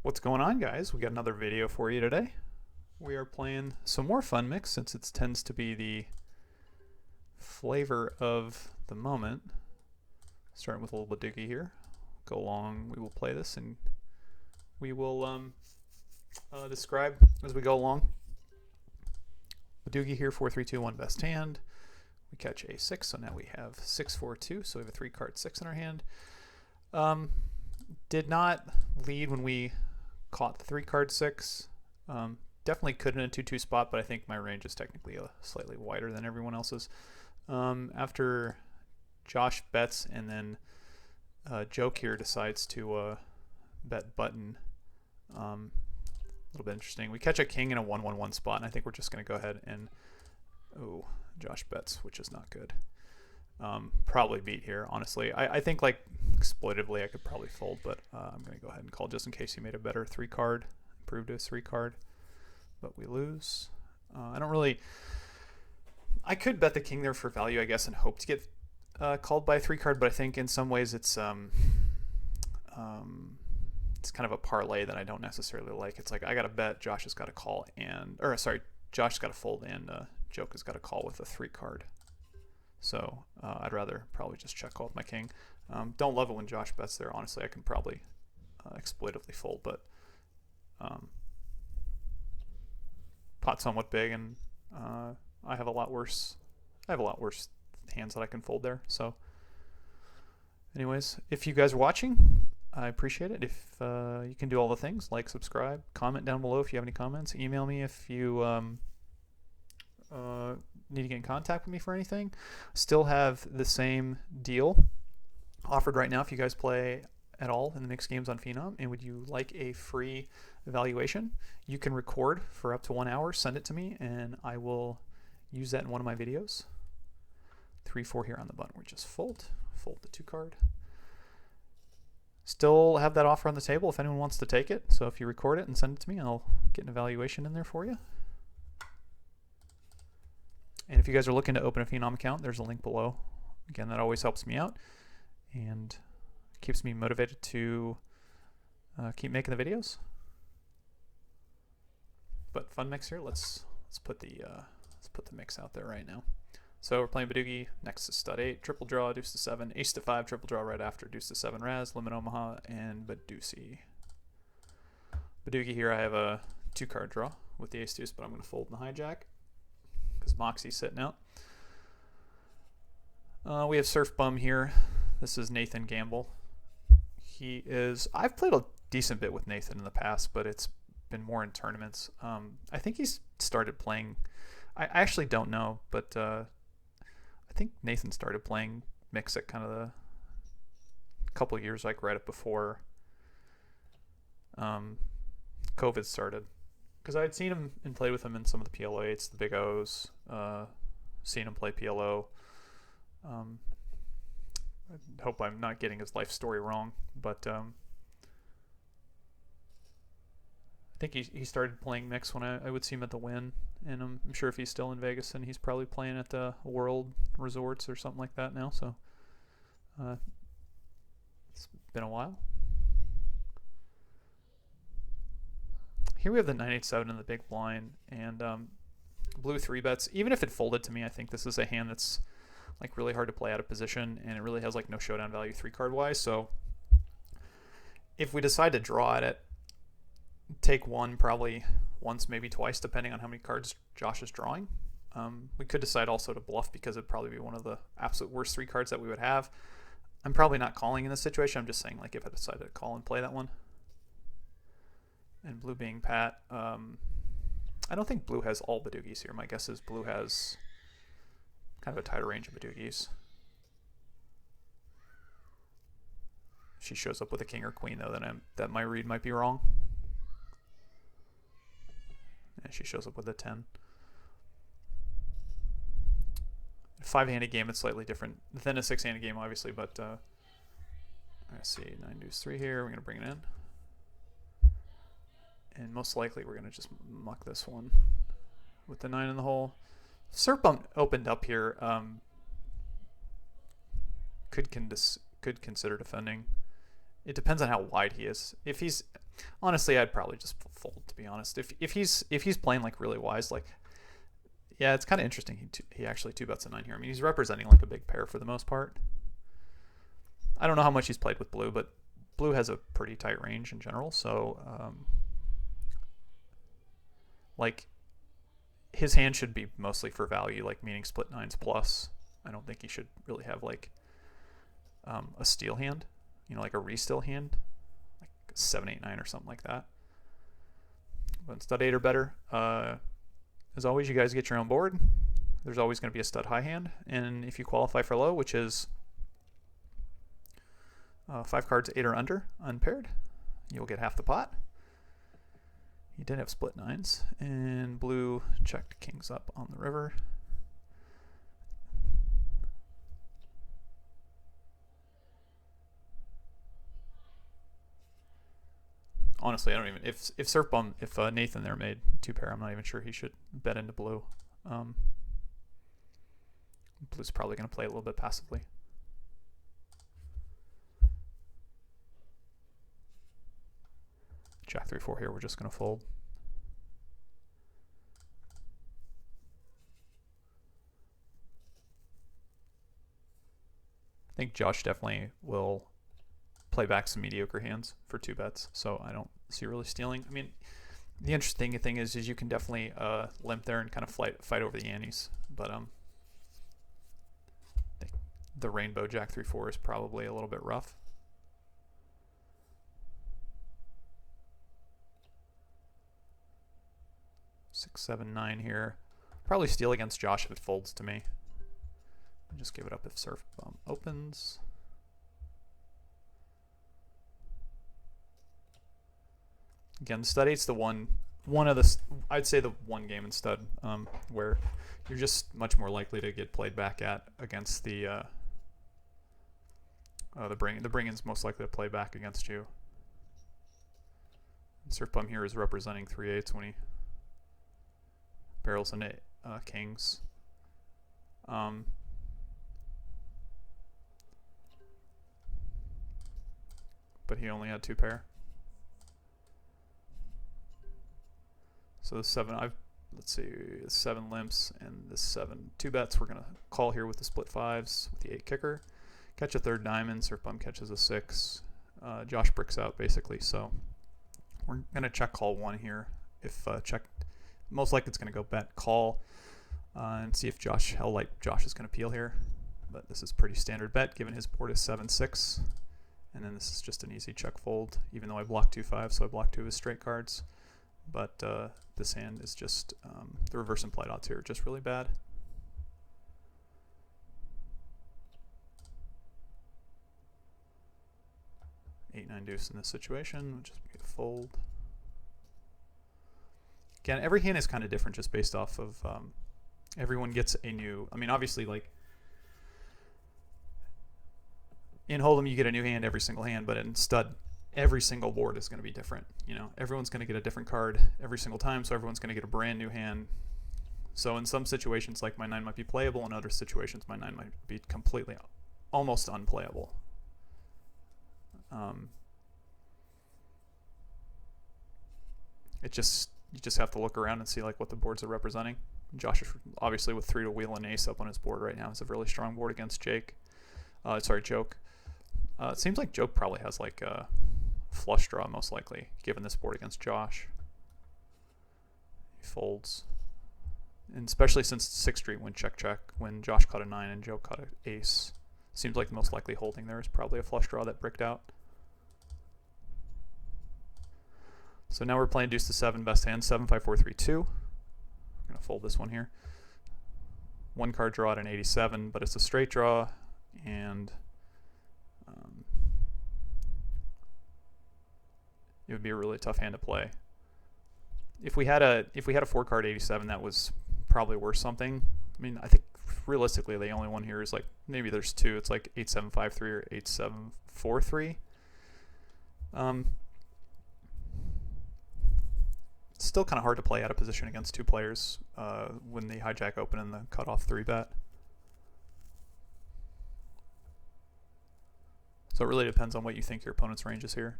What's going on, guys? We got another video for you today. We are playing some more Fun Mix since it tends to be the flavor of the moment. Starting with a little Badoogie here. Go along, we will play this and we will describe as we go along. Badoogie here, 4, 3, 2, 1, best hand. We catch a 6, so now we have 6, 4, 2, so we have a 3 card 6 in our hand. Did not lead when we caught the 3 card 6. Definitely could in a 2-2 spot, but I think my range is technically slightly wider than everyone else's. After Josh bets and then Joke here decides to bet button, a little bit interesting. We catch a king in a 1-1-1 spot, and I think we're just going to go ahead and... Oh, Josh bets, which is not good. Probably beat here, honestly. I think, like, exploitively I could probably fold, but I'm going to go ahead and call just in case he made a better 3 card, improved his 3 card, but we lose. I don't really... I could bet the king there for value, I guess, and hope to get called by a 3 card, but I think in some ways it's kind of a parlay that I don't necessarily like. It's like I got to bet, Josh has got to call, and... Or, sorry, Josh has got to fold, and Joke has got to call with a 3 card. So I'd rather probably just check call with my king. Don't love it when Josh bets there. Honestly, I can probably exploitively fold, but pot's somewhat big, and I have a lot worse. I have a lot worse hands that I can fold there. So, anyways, if you guys are watching, I appreciate it. If you can do all the things, like, subscribe, comment down below if you have any comments, email me if you need to get in contact with me for anything. Still have the same deal offered right now if you guys play at all in the mixed games on Phenom, and would you like a free evaluation, you can record for up to 1 hour, send it to me, and I will use that in one of my videos. 3-4 here on the button. We just fold the 2 card. Still have that offer on the table if anyone wants to take it, so if you record it and send it to me, I'll get an evaluation in there for you. And if you guys are looking to open a Phenom account, there's a link below. Again, that always helps me out and keeps me motivated to keep making the videos. But fun mix here. Let's put the mix out there right now. So we're playing Badoogie. Next is stud 8, triple draw, deuce to 7, ace to 5, triple draw right after, deuce to 7 Raz, limit Omaha, and Badoosie. Badoogie here. I have a 2 card draw with the ace deuce, but I'm going to fold in the hijack because Moxie's sitting out. We have Surf Bum here. This is Nathan Gamble. He is... I've played a decent bit with Nathan in the past, but it's been more in tournaments. I think he's started playing... I actually don't know, but I think Nathan started playing mix at kind of the couple of years, like right up before COVID started. Because I had seen him and played with him in some of the PLO8s, the Big O's, seen him play PLO. I hope I'm not getting his life story wrong, but I think he started playing mix when I would see him at the Wynn, and I'm sure if he's still in Vegas, then he's probably playing at the World Resorts or something like that now, so it's been a while. Here we have the 9-8-7 in the big blind, and blue 3 bets. Even if it folded to me, I think this is a hand that's like really hard to play out of position, and it really has like no showdown value 3 card wise. So if we decide to draw at it, take one probably once, maybe twice, depending on how many cards Josh is drawing. We could decide also to bluff because it'd probably be one of the absolute worst 3 cards that we would have. I'm probably not calling in this situation. I'm just saying, like, if I decided to call and play that one. And blue being Pat, I don't think blue has all Badoogies here. My guess is blue has kind of a tighter range of Badoogies. If she shows up with a king or queen, though, then that my read might be wrong. And she shows up with a 10. A 5-handed game, it's slightly different than a 6-handed game, obviously, but let's see, 9 deuce 3 here. We're going to bring it in. And most likely we're going to just muck this one with the 9 in the hole. Surf Bump opened up here. Could consider defending. It depends on how wide he is. If he's Honestly, I'd probably just fold, to be honest. If he's playing like really wise, like yeah, it's kind of interesting. He actually two bets a 9 here. I mean, he's representing like a big pair for the most part. I don't know how much he's played with blue, but blue has a pretty tight range in general. So like his hand should be mostly for value, like meaning split nines plus. I don't think he should really have like a steal hand, like a re-steal hand, like 7-8-9 or something like that. But stud 8 or better. As always, you guys get your own board. There's always going to be a stud high hand, and if you qualify for low, which is 5 cards 8 or under unpaired, you'll get half the pot. He did have split nines, and blue checked kings up on the river. Honestly, I don't even if Nathan there made 2 pair, I'm not even sure he should bet into blue. Blue's probably going to play a little bit passively. Jack 3-4 here, we're just going to fold. I think Josh definitely will play back some mediocre hands for 2 bets, so I don't see really stealing. I mean, the interesting thing is you can definitely limp there and kind of fight over the antes, but the rainbow Jack 3-4 is probably a little bit rough. Six, 7, 9 here. Probably steal against Josh if it folds to me. And just give it up if surf opens. Again, stud 8's the one of the, I'd say the one game in stud where you're just much more likely to get played back at against the bring. The bring-in's most likely to play back against you. And surf bum here is representing 3/8 when he barrels into kings. But he only had 2 pair. So the 7, let's see, 7 limps and this 7 2 bets. We're gonna call here with the split 5s with the 8 kicker. Catch a 3rd diamond. Surf bum catches a 6. Josh bricks out basically. So we're gonna check call 1 here. If check, most likely it's gonna go bet call and see if how light Josh is gonna peel here. But this is pretty standard bet given his board is 7-6, and then this is just an easy check fold. Even though I blocked 2-5, so I blocked 2 of his straight cards. But this hand is just, the reverse implied odds here are just really bad. Eight, 9 deuce in this situation, which is a fold. Again, every hand is kind of different just based off of, everyone gets a new, I mean, obviously, like, in Hold'em you get a new hand every single hand, but in stud, every single board is going to be different. Everyone's going to get a different card every single time, so everyone's going to get a brand new hand. So in some situations, like my 9 might be playable. In other situations, my 9 might be completely, almost unplayable. You just have to look around and see like what the boards are representing. Josh, obviously with 3 to wheel and ace up on his board right now, is a really strong board against Joke. It seems like Joke probably has like a flush draw most likely, given this board against Josh. He folds. And especially since 6th Street went check when Josh caught a 9 and Joke caught an ace. Seems like the most likely holding there is probably a flush draw that bricked out. So now we're playing deuce to 7, best hand, 7, 5, 4, 3, 2. I'm going to fold this one here. 1 card draw at an 87, but it's a straight draw, and it would be a really tough hand to play. If we had a 4 card 87, that was probably worth something. I mean, I think realistically the only one here is like, maybe there's 2. It's like 8753 or 8743. It's still kind of hard to play out of position against 2 players when the hijack open and the cutoff 3 bet. So it really depends on what you think your opponent's range is here.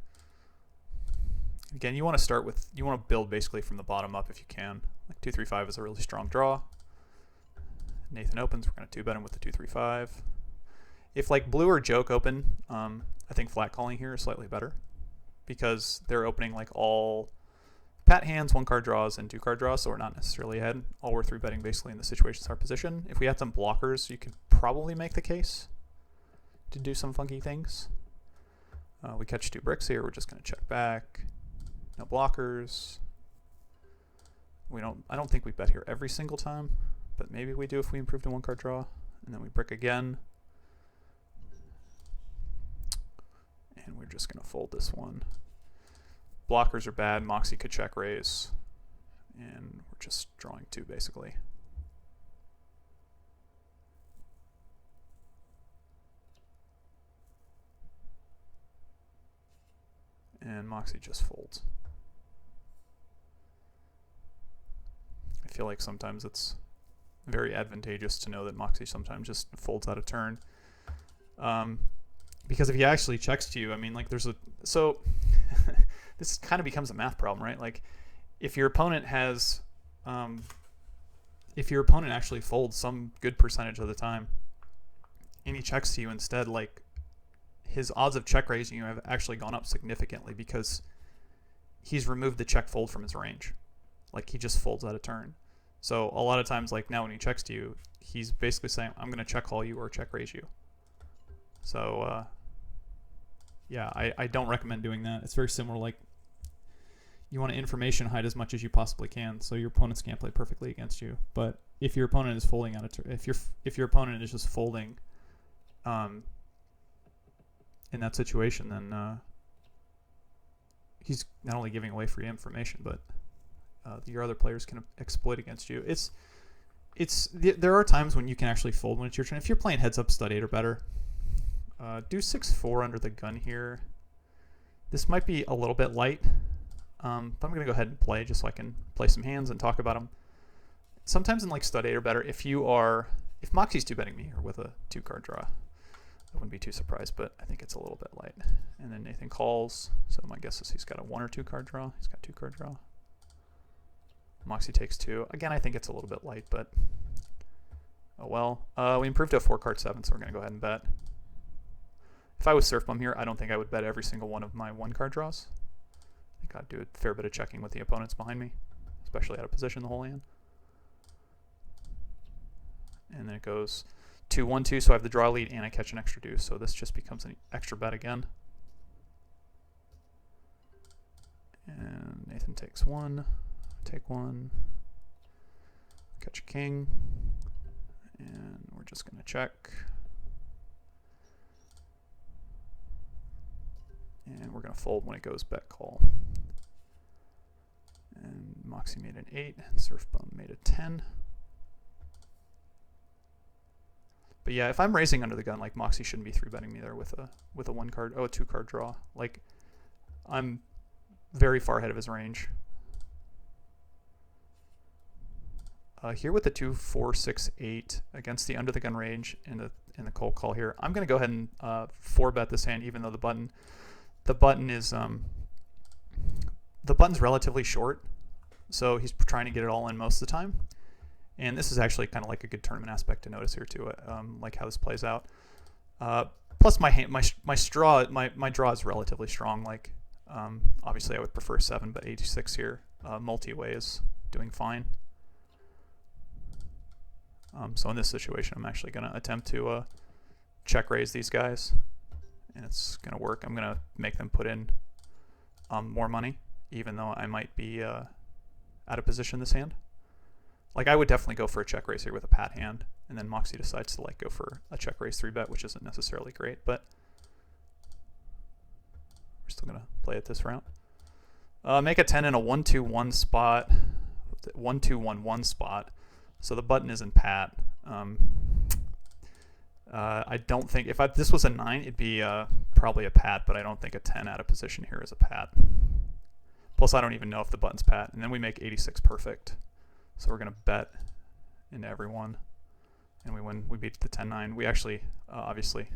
Again, you want to build basically from the bottom up if you can. Like 2-3-5 is a really strong draw. Nathan opens. We're going to 2-bet him with the 2-3-5. If like blue or joke open, I think flat calling here is slightly better because they're opening like all pat hands, 1-card draws, and 2-card draws, so we're not necessarily ahead. All we're 3-betting basically in the situation is our position. If we had some blockers, you could probably make the case to do some funky things. We catch 2 bricks here. We're just going to check back. No blockers. I don't think we bet here every single time, but maybe we do if we improve to 1-card draw. And then we brick again. And we're just going to fold this one. Blockers are bad. Moxie could check raise. And we're just drawing 2 basically. And Moxie just folds. I feel like sometimes it's very advantageous to know that Moxie sometimes just folds out of turn. Because if he actually checks to you, I mean, like so this kind of becomes a math problem, right? Like if your opponent actually folds some good percentage of the time and he checks to you instead, like his odds of check raising you have actually gone up significantly because he's removed the check fold from his range. Like he just folds out of turn. So a lot of times, like now when he checks to you, he's basically saying, I'm going to check call you or check raise you. So yeah, I don't recommend doing that. It's very similar. Like you want to information hide as much as you possibly can, so your opponents can't play perfectly against you. But if your opponent is folding out of turn, if your opponent is just folding, in that situation, then he's not only giving away free information, but your other players can exploit against you. There are times when you can actually fold when it's your turn. If you're playing heads up stud 8 or better, do 6-4 under the gun here. This might be a little bit light, but I'm going to go ahead and play just so I can play some hands and talk about them. Sometimes in like stud 8 or better, if Moxie's 2-betting me or with a 2-card draw, I wouldn't be too surprised, but I think it's a little bit light. And then Nathan calls, so my guess is he's got a 1 or 2-card draw. He's got 2-card draw. Moxie takes 2. Again, I think it's a little bit light, but oh well. We improved to a 4-card 7, so we're going to go ahead and bet. If I was Surf Bum here, I don't think I would bet every single one of my 1-card draws. I think I'd do a fair bit of checking with the opponents behind me, especially out of position the whole hand. And then it goes 2-1-2, so I have the draw lead and I catch an extra deuce, so this just becomes an extra bet again. And Nathan takes 1, take 1, catch a king, and we're just going to check. And we're going to fold when it goes bet call. And Moxie made an 8, and Surf Bum made a 10. But yeah, if I'm raising under the gun, like Moxie shouldn't be 3-betting me there with a 2-card draw. Like I'm very far ahead of his range. Here with the 2-4-6-8 against the under the gun range in the cold call here, I'm going to go ahead and 4-bet this hand, even though the button's relatively short, so he's trying to get it all in most of the time. And this is actually kind of like a good tournament aspect to notice here too, like how this plays out. Plus my draw is relatively strong. Like obviously I would prefer 7, but 86 here, multi-way is doing fine. So in this situation, I'm actually going to attempt to check raise these guys, and it's going to work. I'm going to make them put in more money, even though I might be out of position this hand. Like I would definitely go for a check raise here with a pat hand, and then Moxie decides to like go for a check raise 3-bet, which isn't necessarily great, but we're still going to play it this round. Make a 10 in a 1-2-1 spot, 1-2-1-1 spot. So the button is in pat. I don't think, if this was a 9, it'd be probably a pat, but I don't think a 10 out of position here is a pat. Plus, I don't even know if the button's pat. And then we make 86 perfect. So we're going to bet into everyone. And we win. We beat the 10-9. We actually, obviously,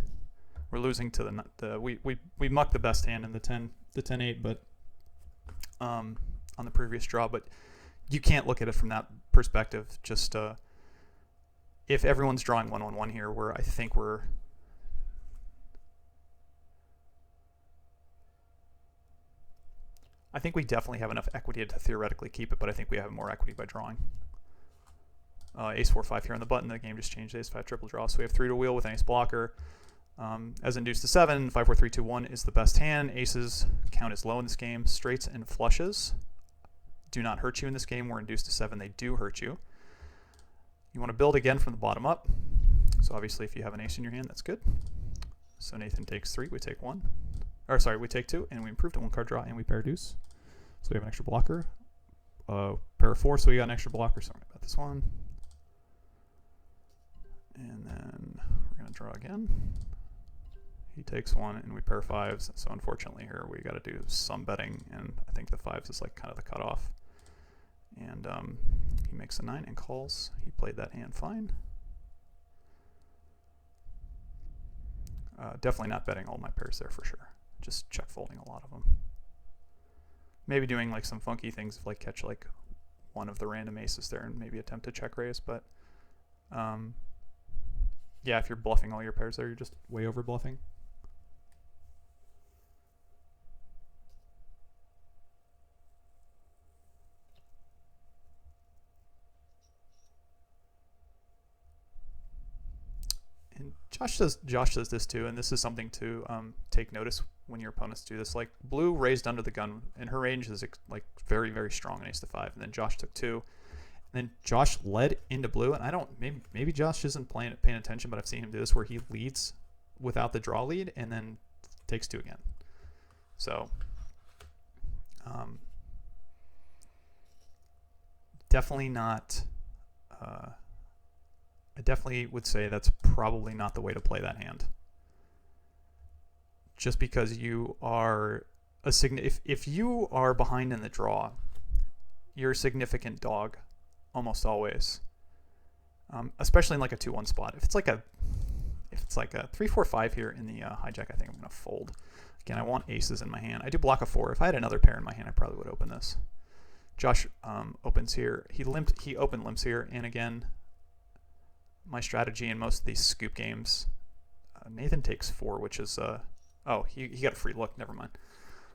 we're losing to we mucked the best hand in the 10-8, but on the previous draw, but you can't look at it from that perspective. Just if everyone's drawing 1-1-1 here, where I think we definitely have enough equity to theoretically keep it, but I think we have more equity by drawing. Ace 4-5 here on the button. The game just changed Ace 5 triple draw, so we have 3 to wheel with an ace blocker. As in deuce to 7, 5, 4, 3, 2, 1 is the best hand. Aces count as low in this game. Straights and flushes do not hurt you in this game, where in deuce to 7 they do hurt you. You want to build again from the bottom up. So obviously if you have an ace in your hand, that's good. So Nathan takes 3, we take 1. Or sorry, we take 2, and we improve to 1 card draw, and we pair deuce. So we have an extra blocker. Pair of 4, so we got an extra blocker, so I'm going to bet this one. And then we're going to draw again. He takes 1, and we pair 5s. So unfortunately here we got to do some betting, and I think the 5s is like kind of the cutoff. And he makes a 9 and calls. He played that hand fine. Definitely not betting all my pairs there for sure. Just check folding a lot of them. Maybe doing like some funky things, like catch like one of the random aces there and maybe attempt to check raise, but yeah, if you're bluffing all your pairs there, you're just way over bluffing. And Josh does this too, and this is something to take notice when your opponents do this. Like blue raised under the gun, and her range is like very, very strong in ace to 5, and then Josh took 2. And then Josh led into blue, and I don't, maybe Josh isn't paying attention, but I've seen him do this where he leads without the draw lead and then takes 2 again. So definitely not, I definitely would say that's probably not the way to play that hand. Just because you are if you are behind in the draw, you're a significant dog almost always, especially in like a 2-1 spot. If it's like a 3-4-5 here in the hijack, I think I'm gonna fold. Again, I want aces in my hand. I do block a 4. If I had another pair in my hand, I probably would open this. Josh opens here. He open limps here, and again, my strategy in most of these scoop games, Nathan takes 4, which is oh, he got a free look. Never mind.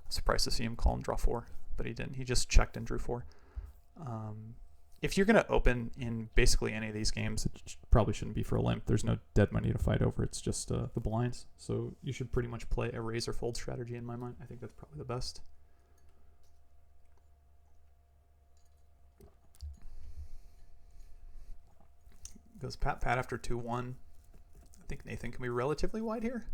I'm surprised to see him call and draw 4, but he didn't. He just checked and drew 4. If you're going to open in basically any of these games, it probably shouldn't be for a limp. There's no dead money to fight over. It's just the blinds. So you should pretty much play a raise or fold strategy in my mind. I think that's probably the best. Goes pat after 2-1. I think Nathan can be relatively wide here.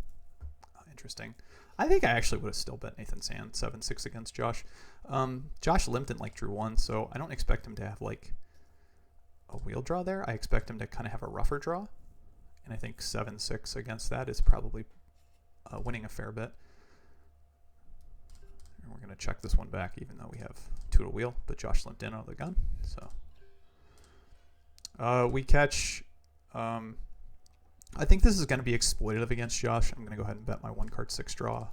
Oh, interesting. I think I actually would have still bet Nathan's hand 7-6 against Josh. Josh limped and like drew 1, so I don't expect him to have like a wheel draw there. I expect him to kind of have a rougher draw, and I think 7-6 against that is probably winning a fair bit. And we're going to check this one back, even though we have 2 to wheel, but Josh limped in out of the gun. So we catch. I think this is going to be exploitative against Josh. I'm going to go ahead and bet my 1 card 6 draw.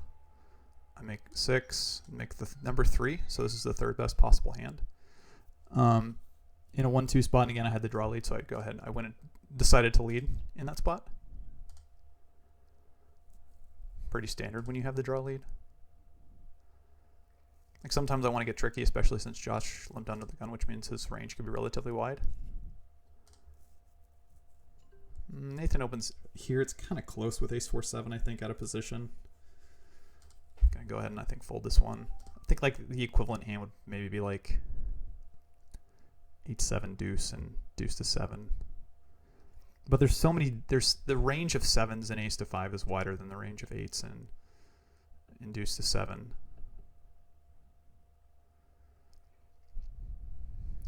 I make 6, make the number 3, so this is the 3rd best possible hand. In a 1-2 spot, and again I had the draw lead, so I'd go ahead. I went and decided to lead in that spot. Pretty standard when you have the draw lead. Like sometimes I want to get tricky, especially since Josh limped under the gun, which means his range could be relatively wide. Nathan opens here. It's kind of close with ace 4-7, I think, out of position. I'm going to go ahead and I think fold this one. I think like the equivalent hand would maybe be like 8-7 deuce and deuce to 7. But there's so many, the range of 7s in ace to 5 is wider than the range of 8s in deuce to 7.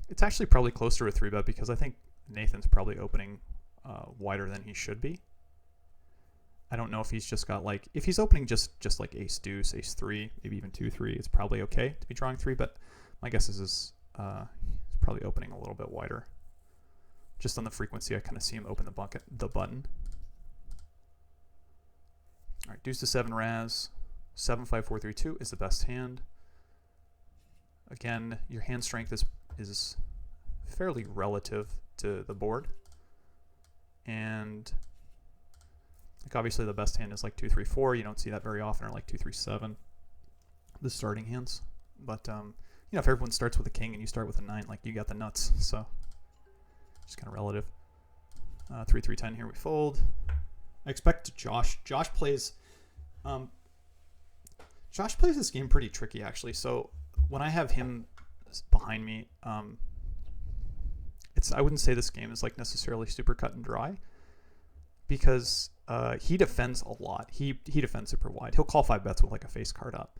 It's actually probably closer to a 3-bet because I think Nathan's probably opening wider than he should be. I don't know if he's just got like, if he's opening just like ace deuce, ace 3, maybe even 2-3, it's probably okay to be drawing 3, but my guess is he's probably opening a little bit wider. Just on the frequency, I kind of see him open the button. All right, deuce to 7 Raz, 7-5-4-3-2 is the best hand. again, your hand strength is fairly relative to the board. And like obviously the best hand is like 2, 3, 4. You don't see that very often, or like 2, 3, 7. The starting hands. But you know, if everyone starts with a king and you start with a 9, like you got the nuts. So it's kind of relative. 3, 3, 10 here we fold. I expect Josh plays this game pretty tricky actually. So when I have him behind me, I wouldn't say this game is like necessarily super cut and dry, because he defends a lot. He defends super wide. He'll call 5 bets with like a face card up.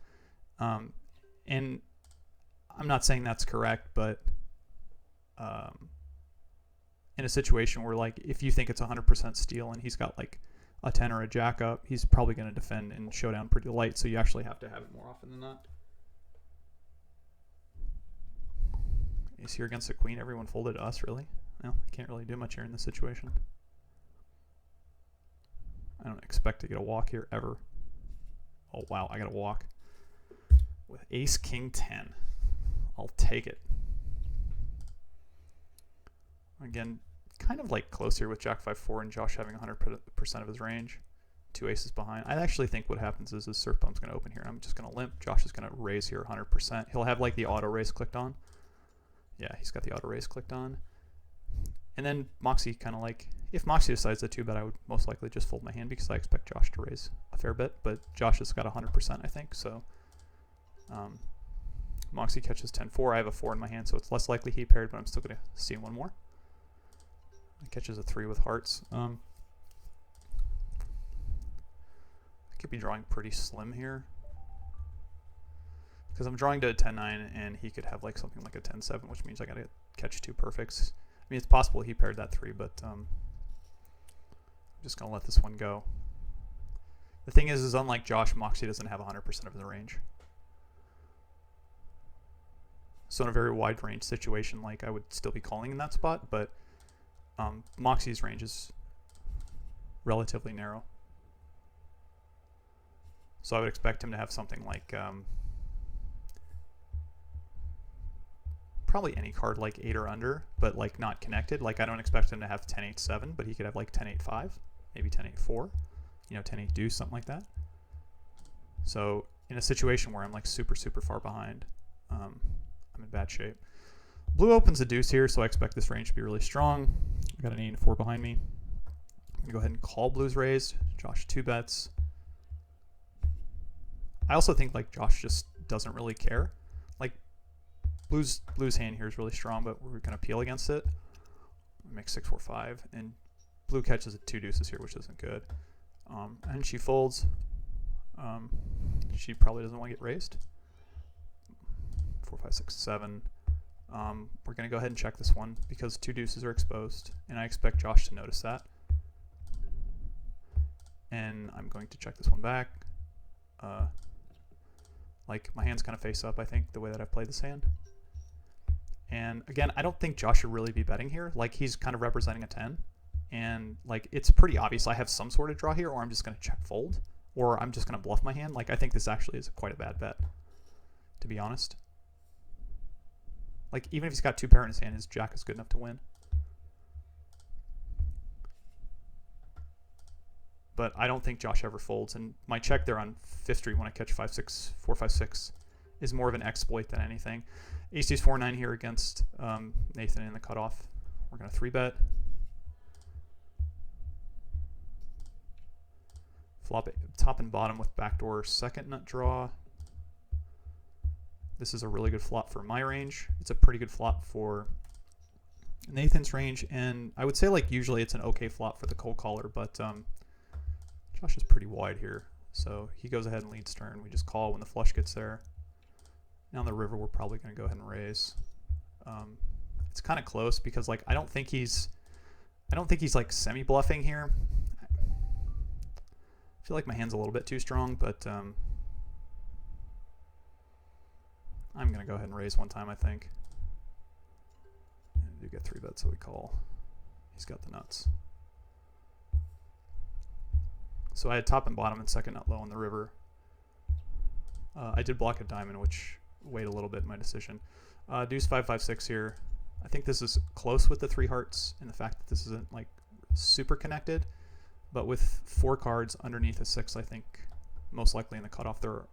And I'm not saying that's correct, but in a situation where like if you think it's 100% steal and he's got like a 10 or a jack up, he's probably going to defend and showdown pretty light, so you actually have to have it more often than not. Ace here against the queen. Everyone folded to us, really? No, I can't really do much here in this situation. I don't expect to get a walk here ever. Oh wow, I got a walk with ace king 10. I'll take it. Again, kind of like close here with jack 5-4 and Josh having 100% of his range. 2 aces behind. I actually think what happens is his surf bump's going to open here. I'm just going to limp. Josh is going to raise here 100%. He'll have like the auto raise clicked on. Yeah, he's got the auto raise clicked on. And then Moxie kind of like, if Moxie decides to 2-bet, I would most likely just fold my hand because I expect Josh to raise a fair bit. But Josh has got 100%, I think. So Moxie catches 10-4. I have a 4 in my hand, so it's less likely he paired, but I'm still going to see one more. He catches a 3 with hearts. I could be drawing pretty slim here, because I'm drawing to a 10-9 and he could have like something like a 10-7, which means I got to catch 2 perfects. I mean, it's possible he paired that 3, but I'm just going to let this one go. The thing is unlike Josh, Moxie doesn't have 100% of the range. So in a very wide range situation, like I would still be calling in that spot, but Moxie's range is relatively narrow. So I would expect him to have something like probably any card like 8 or under, but like not connected. Like I don't expect him to have 10-8-7, but he could have like 10-8-5, maybe 10-8-4, you know, 10-8 deuce, something like that. So in a situation where I'm like super far behind, I'm in bad shape. Blue opens a deuce here, so I expect this range to be really strong. I got an 8 and 4 behind me. I'm gonna go ahead and call Blue's raised. Josh 2 bets. I also think like Josh just doesn't really care. Like Blue's hand here is really strong, but we're gonna peel against it. Make 6-4-5, and Blue catches 2 deuces here, which isn't good. And she folds. She probably doesn't want to get raised. 4, 5, 6, 7. We're going to go ahead and check this one because 2 deuces are exposed, and I expect Josh to notice that. And I'm going to check this one back. Like my hand's kind of face up, I think, the way that I've played this hand. And again, I don't think Josh should really be betting here. Like he's kind of representing a 10, and like it's pretty obvious I have some sort of draw here, or I'm just going to check fold, or I'm just going to bluff my hand. Like I think this actually is quite a bad bet, to be honest. Like even if he's got 2 pair in his hand, his jack is good enough to win. But I don't think Josh ever folds, and my check there on Fifth Street when I catch 5-6, 4-5-6 is more of an exploit than anything. Ace 4-9 here against Nathan in the cutoff. We're going to 3-bet. Flop it top and bottom with backdoor second nut draw. This is a really good flop for my range. It's a pretty good flop for Nathan's range, and I would say like usually it's an okay flop for the cold caller, but Josh is pretty wide here, so he goes ahead and leads turn. We just call when the flush gets there. Now on the river, we're probably going to go ahead and raise. It's kind of close because like I don't think he's like semi bluffing here. I feel like my hand's a little bit too strong, but I'm going to go ahead and raise one time, I think. And I do get 3 bets, so we call. He's got the nuts. So I had top and bottom and second nut low on the river. I did block a diamond, which wait a little bit in my decision. Deuce 5-5-6 here. I think this is close with the 3 hearts in the fact that this isn't like super connected, but with 4 cards underneath a 6, I think most likely in the cutoff they're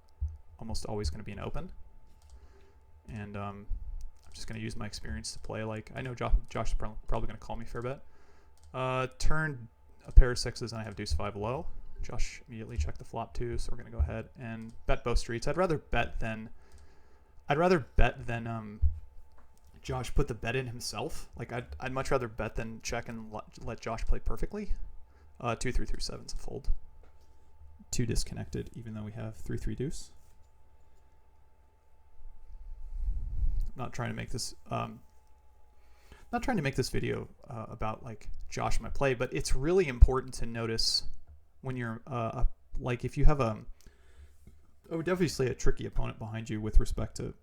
almost always going to be an open. And I'm just going to use my experience to play like, I know Josh is probably going to call me fair bet. Turn a pair of 6s and I have deuce 5 low. Josh immediately checked the flop too, so we're going to go ahead and bet both streets. I'd rather bet than Josh put the bet in himself. Like I'd much rather bet than check and let Josh play perfectly. 2-3 through 7's a fold. 2 disconnected, even though we have 3-3 deuce. I'm not trying to make this video about like Josh my play, but it's really important to notice when you're like if you have I would definitely say a tricky opponent behind you with respect to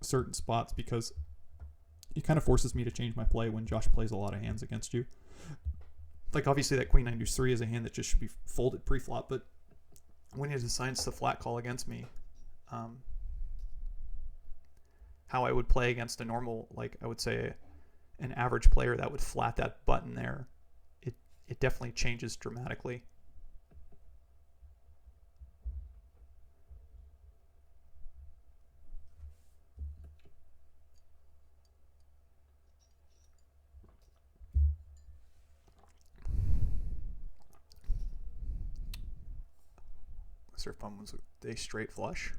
certain spots, because it kind of forces me to change my play when Josh plays a lot of hands against you. Like obviously that queen 9 deuce 3 is a hand that just should be folded pre-flop, but when he decides to flat call against me, how I would play against a normal, like I would say an average player that would flat that button there, it definitely changes dramatically. Sir Fun was a straight flush.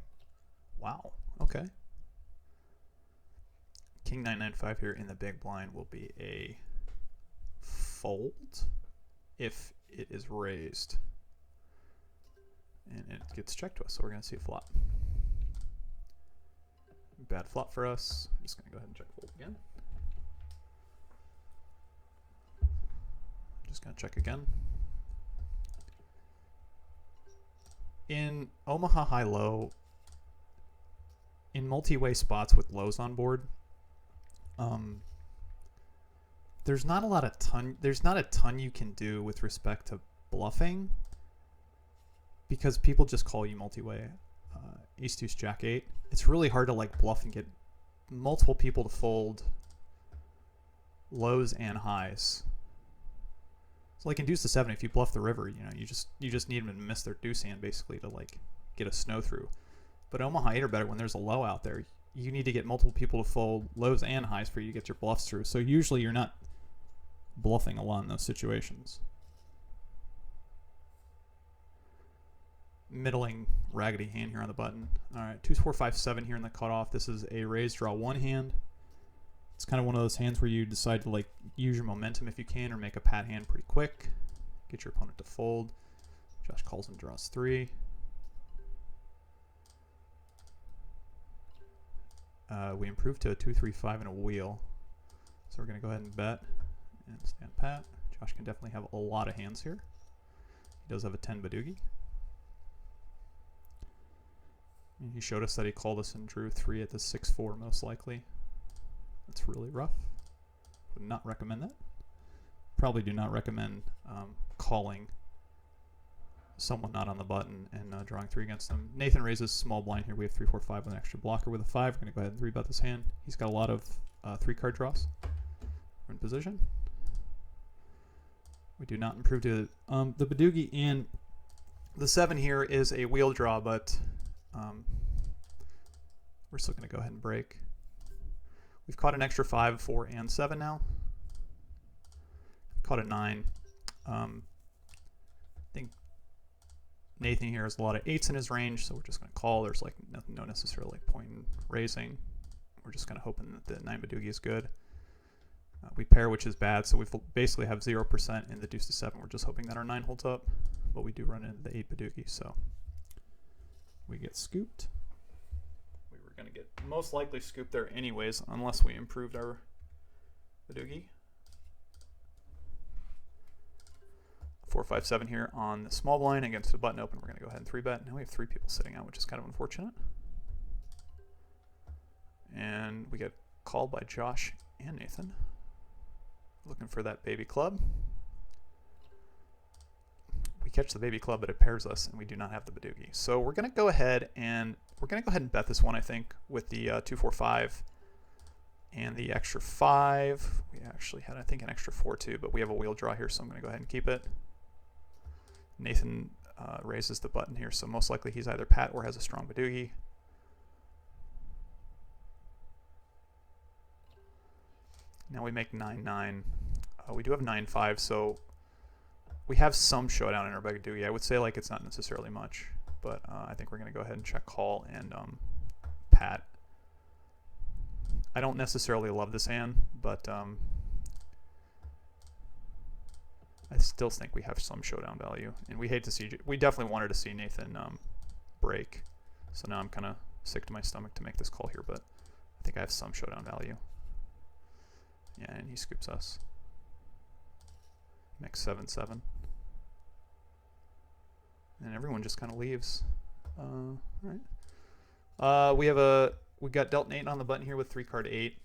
Wow. Okay. King 995 here in the big blind will be a fold if it is raised. And it gets checked to us, so we're going to see a flop. Bad flop for us. I'm just going to go ahead and check fold again. Just going to check again. In Omaha high-low, in multi-way spots with lows on board, there's not a ton you can do with respect to bluffing, because people just call you multi-way. Ace deuce jack 8. It's really hard to like bluff and get multiple people to fold lows and highs. So like in deuce to 7, if you bluff the river, you know, you just need them to miss their deuce hand basically to like get a snow through. But Omaha 8 or better, when there's a low out there, you need to get multiple people to fold lows and highs for you to get your bluffs through. So usually you're not bluffing a lot in those situations. Middling raggedy hand here on the button. All right, 2, 4, 5, 7 here in the cutoff. This is a raise draw 1 hand. It's kind of one of those hands where you decide to like use your momentum if you can, or make a pat hand pretty quick. Get your opponent to fold. Josh calls and draws 3. We improve to a 2, 3, 5 and a wheel. So we're going to go ahead and bet and stand pat. Josh can definitely have a lot of hands here. He does have a 10 Badoogie. He showed us that he called us and drew 3 at the 6-4 most likely. That's really rough. Would not recommend that. Probably do not recommend calling someone not on the button and drawing 3 against them. Nathan raises small blind here. We have 3, 4, 5 with an extra blocker with a 5. We're going to go ahead and 3-bet this hand. He's got a lot of 3-card draws. We're in position. We do not improve to the Badoogie, and the 7 here is a wheel draw, but we're still going to go ahead and break. We've caught an extra 5, 4, and 7 now. Caught a 9. I think Nathan here has a lot of 8s in his range, so we're just going to call. There's like no necessary like point in raising. We're just kind of hoping that the 9 Badoogie is good. We pair, which is bad, so we basically have 0% in the deuce to 7. We're just hoping that our 9 holds up, but we do run into the 8 Badoogie, so we get scooped. We were going to get most likely scooped there anyways, unless we improved our Badoogie. 4, 5, 7 here on the small blind against the button open. We're going to go ahead and 3-bet. Now we have 3 people sitting out, which is kind of unfortunate. And we get called by Josh and Nathan. Looking for that baby club. We catch the baby club, but it pairs us, and we do not have the Badoogie. So we're going to go ahead and we're going to go ahead and bet this one, I think, with the 2-4-5 and the extra 5. We actually had, I think, an extra 4 too, but we have a wheel draw here, so I'm going to go ahead and keep it. Nathan raises the button here, so most likely he's either pat or has a strong Badugi. Now we make 9-9. We do have 9-5, so we have some showdown in our Badugi. I would say like it's not necessarily much, but I think we're going to go ahead and check call and pat. I don't necessarily love this hand, but I still think we have some showdown value, and we hate to see. We definitely wanted to see Nathan break, so now I'm kind of sick to my stomach to make this call here, but I think I have some showdown value. Yeah, and he scoops us. Makes 7-7, and everyone just kind of leaves. All right. We got dealt an 8 on the button here with 3-card 8.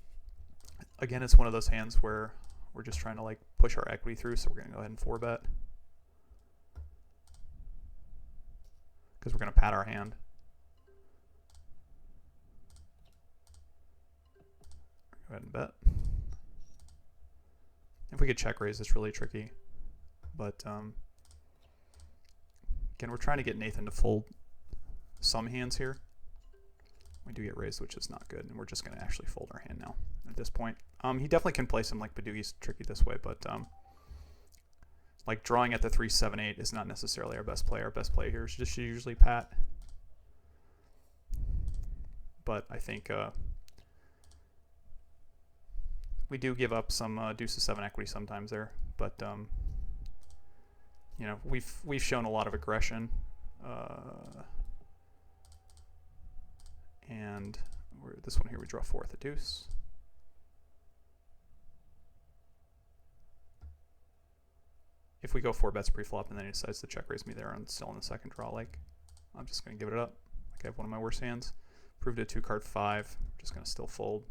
Again, it's one of those hands where we're just trying to like push our equity through, so we're going to go ahead and 4-bet because we're going to pat our hand. Go ahead and bet. If we could check raise, it's really tricky, but again, we're trying to get Nathan to fold some hands here. We do get raised, which is not good, and we're just going to actually fold our hand now at this point. He definitely can play some like Badugi's tricky this way, but like drawing at the 3-7-8 is not necessarily our best play. Our best play here is just usually pat. But I think we do give up some deuce of 7 equity sometimes there, but you know, we've shown a lot of aggression. And this one here, we draw 4 with a deuce. If we go 4 bets pre-flop and then he decides to check raise me there and still in the second draw, like, I'm just going to give it up. Like I have one of my worst hands. Proved a 2-card 5. Just going to still fold.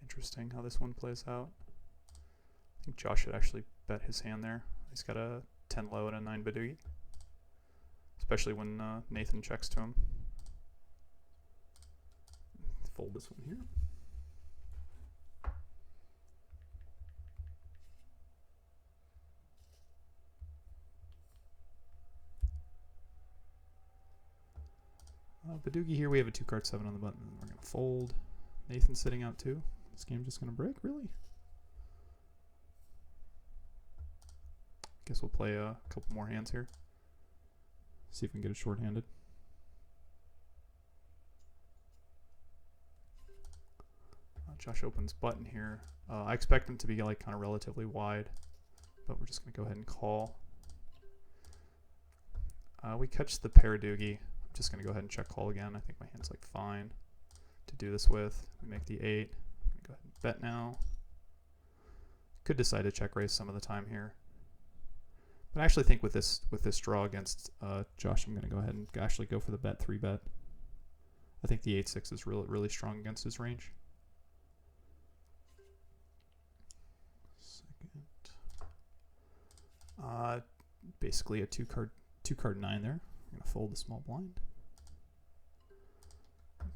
Interesting how this one plays out. I think Josh should actually bet his hand there. He's got a 10 low and a 9 Badugi, especially when Nathan checks to him. Fold this one here. Badugi here, we have a 2-card 7 on the button. We're going to fold. Nathan's sitting out too. This game's just going to break, really? Guess we'll play a couple more hands here. See if we can get it short-handed. Josh opens button here. I expect him to be like kind of relatively wide, but we're just going to go ahead and call. We catch the pair doogie. I'm just going to go ahead and check call again. I think my hand's like fine to do this with. We make the 8. I'm going to go ahead and bet now. Could decide to check raise some of the time here. But I actually think with this draw against Josh, I'm going to go ahead and actually go for the bet 3-bet. I think the 8-6 is really strong against his range. Second. Basically a 2-card 9 there. I'm going to fold the small blind.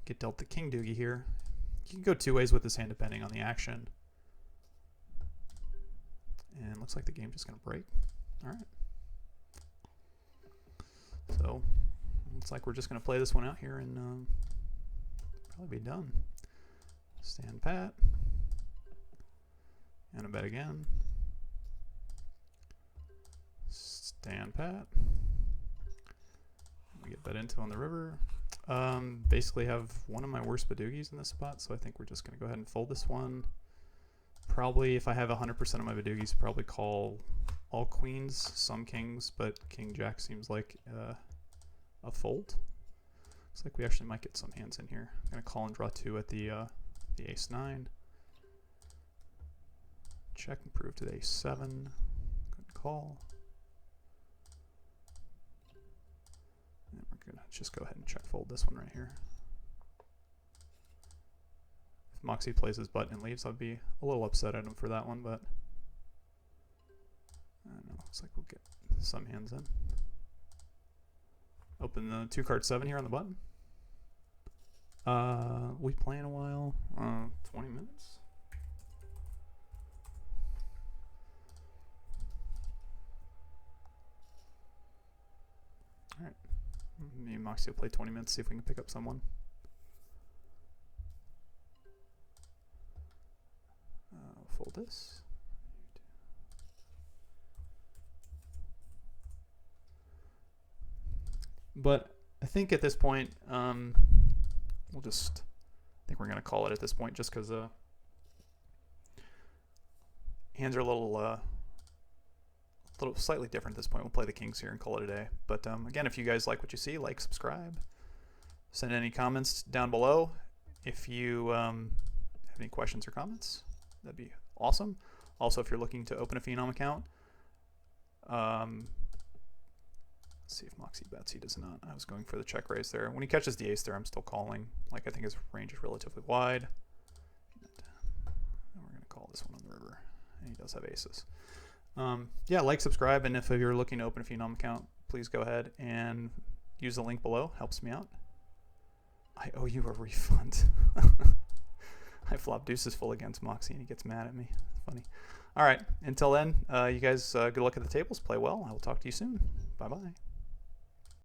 Get dealt the king doogie here. You can go 2 ways with this hand depending on the action. And looks like the game's just going to break. All right. So looks like we're just going to play this one out here and probably be done. Stand pat. And a bet again. Stand pat. We get bet into on the river. Basically have one of my worst Badugi's in this spot, so I think we're just going to go ahead and fold this one. Probably, if I have 100% of my Badugi's, probably call all queens, some kings, but king jack seems like a fold. Looks like we actually might get some hands in here. I'm going to call and draw 2 at the ace 9. Check and prove to the ace 7. Good call. And we're going to just go ahead and check fold this one right here. Moxie plays his butt and leaves, I'd be a little upset at him for that one, but I don't know. Looks like we'll get some hands in. Open the 2-card 7 here on the button. We playing a while. 20 minutes. All right. Me and Moxie will play 20 minutes. See if we can pick up someone. Fold this. But I think at this point, we'll just, I think we're going to call it at this point just because hands are a little slightly different at this point. We'll play the kings here and call it a day. But again, if you guys like what you see, like, subscribe. Send any comments down below. If you have any questions or comments, that'd be awesome. Also, if you're looking to open a Phenom account, let's see if Moxie bets. He does not. I was going for the check raise there. When he catches the ace there, I'm still calling. Like, I think his range is relatively wide. And we're going to call this one on the river. And he does have aces. Yeah, like, subscribe, and if you're looking to open a Phenom account, please go ahead and use the link below. Helps me out. I owe you a refund. I flop deuces full against Moxie, and he gets mad at me. Funny. All right. Until then, you guys, good luck at the tables. Play well. I will talk to you soon. Bye-bye.